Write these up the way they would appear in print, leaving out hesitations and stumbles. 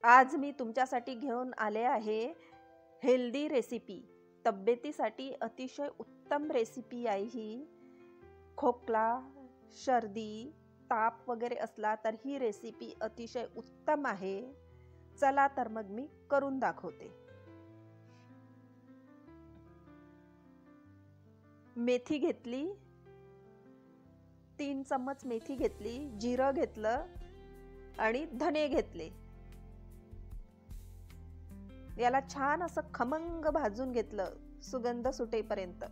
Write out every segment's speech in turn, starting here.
आज मी तुमच्यासाठी घेऊन आले आहे हेल्दी रेसिपी। तब्येतीसाठी अतिशय उत्तम रेसिपी आहे ही। खोकला, सर्दी, ताप वगैरे असला तर ही रेसिपी अतिशय उत्तम आहे। चला तर मग मी करून दाखवते। मेथी घेतली, 3 चम्मच मेथी घेतली, जिरं घेतलं आणि धने घेतले। याला छान असं खमंग भाजून घेतलं सुगंध सुटेपर्यंत।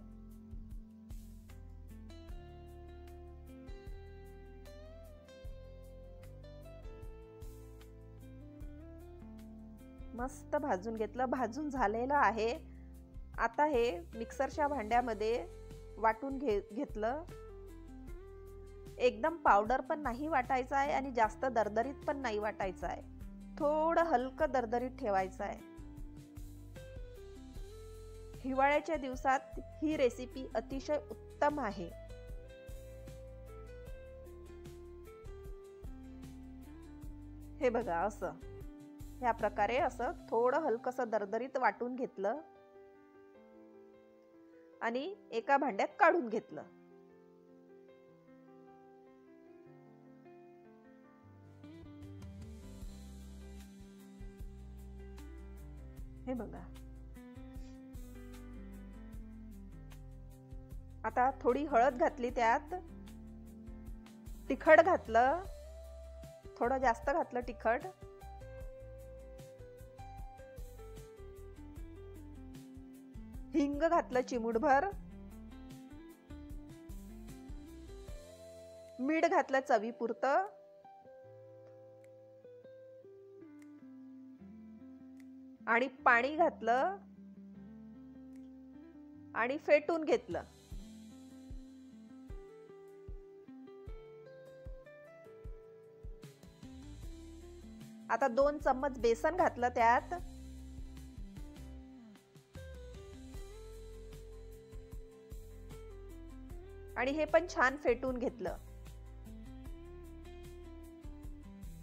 मस्त भाजून घेतलं, भाजून झालेलं आहे। आता हे मिक्सरच्या भांड्यामध्ये वाटून घेतलं। एकदम पावडर पण नाही वाटायचा आहे आणि जास्त दरदरीत पण नाही वाटायचा आहे, थोडं हलकं दरदरीत ठेवायचं आहे। हिवाळ्याच्या दिवसात ही रेसिपी अतिशय उत्तम आहे। हे बघा, असं ह्या प्रकारे असं थोडं हलकसं दरदरीत वाटून घेतलं आणि एका भांड्यात काढून घेतलं। हे बघा, आता थोडी हळद घातली, त्यात तिखट घातलं, थोडं जास्त घातलं तिखट। हिंग घातलं चिमूटभर, मीठ घातलं चवीपुरतं, आणि पाणी घातलं आणि फेटून घेतलं। आता 2 चम्मच बेसन घातलं त्यात, आणि हे पण छान फेटून घेतलं।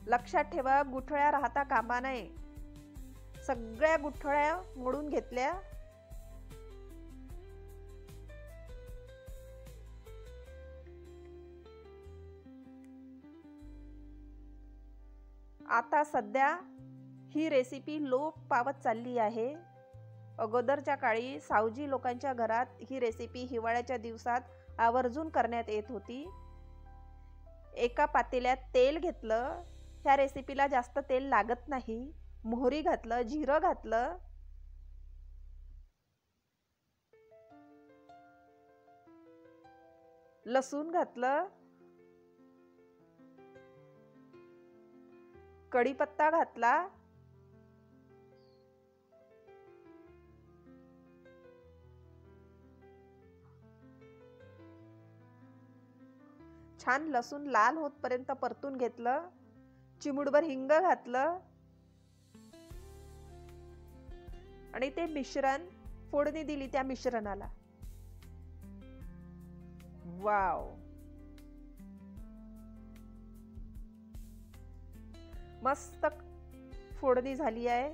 लक्षात ठेवा, गुठळ्या राहता कामा नये। सगळ्या गुठळ्या मोडून घेतल्या। आता सध्या ही रेसिपी लोप पावत चालली आहे। अगोदरच्या काळी सावजी लोकांच्या घरात ही रेसिपी हिवाळ्याच्या दिवसात आवर्जून करण्यात येत होती। एका पातेल्यात तेल घेतलं, ह्या रेसिपीला जास्त तेल लागत नाही। मोहरी घातलं, जिरं घातलं, लसूण घातलं, कढीपत्ता घातला, छान लसूण लाल होतपर्यंत परतून घेतलं। चिमूटभर हिंग घातलं आणि ते मिश्रण फोडणी दिली त्या मिश्रणाला। वाव, मस्त फोडणी झाली आहे।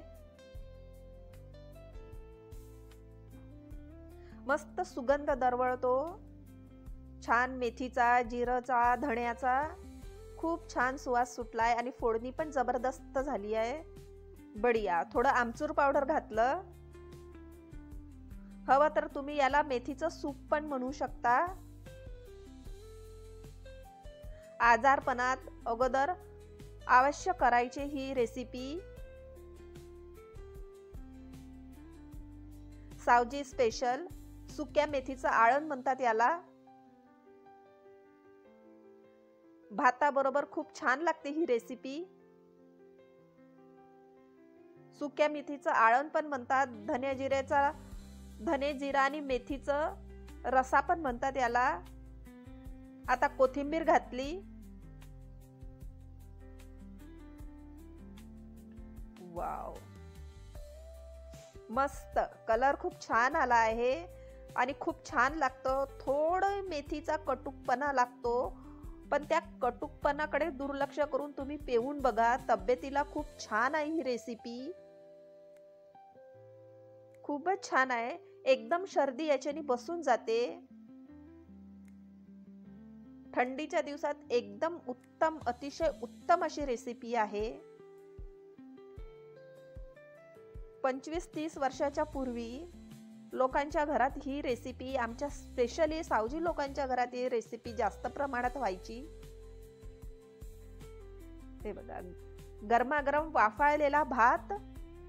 मस्त सुगंध दरवळतो, छान मेथीचा, जिरचा, धण्याचा खूप छान सुवास सुटलाय आणि फोडणी पण जबरदस्त झाली आहे। बढिया। थोडं आमचूर पावडर घातलं, हवं तर तुम्ही याला मेथीचं सूप पण म्हणू शकता। आजारपणात अगोदर अवश्य करायची ही रेसिपी। सावजी स्पेशल सुक्या मेथीचं आळण म्हणतात याला। भाताबरोबर खूप छान लागते ही रेसिपी। सुक्या मेथीचं आळण पण म्हणतात, धने जिरा आणि मेथीचं रसा पण म्हणतात याला। आता कोथिंबीर घातली। वाव, मस्त कलर खूप छान आला आहे आणि खूप छान लागतो। थोडं मेथीचा कटुकपणा लागतो, पण त्या कटुकपणाकडे दुर्लक्ष करून तुम्ही पेऊन बघा, तब्येतीला खूप छान आहे ही रेसिपी, खूपच छान आहे. एकदम सर्दी याच्याने बसून जाते. थंडीच्या दिवसात एकदम उत्तम, अतिशय उत्तम अशी रेसिपी आहे. 25-30 वर्षाच्या पूर्वी लोकांच्या घरात ही रेसिपी, आमच्या स्पेशली सावजी लोकांच्या घरात ही रेसिपी जास्त प्रमाणात व्हायची. हे बघा, गरमागरम वाफाळलेला भात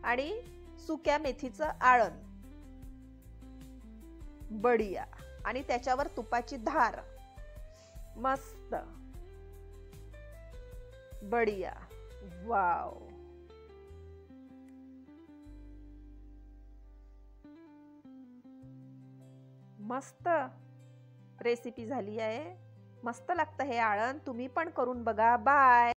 आणि सुक्या मेथीचं आळण, बढिया, आणि त्याच्यावर तुपाची धार, मस्त, बढिया, वाव. मस्त रेसिपी झाली आहे. मस्त लागतं हे आळण. तुम्ही पण करून बघा. बाय.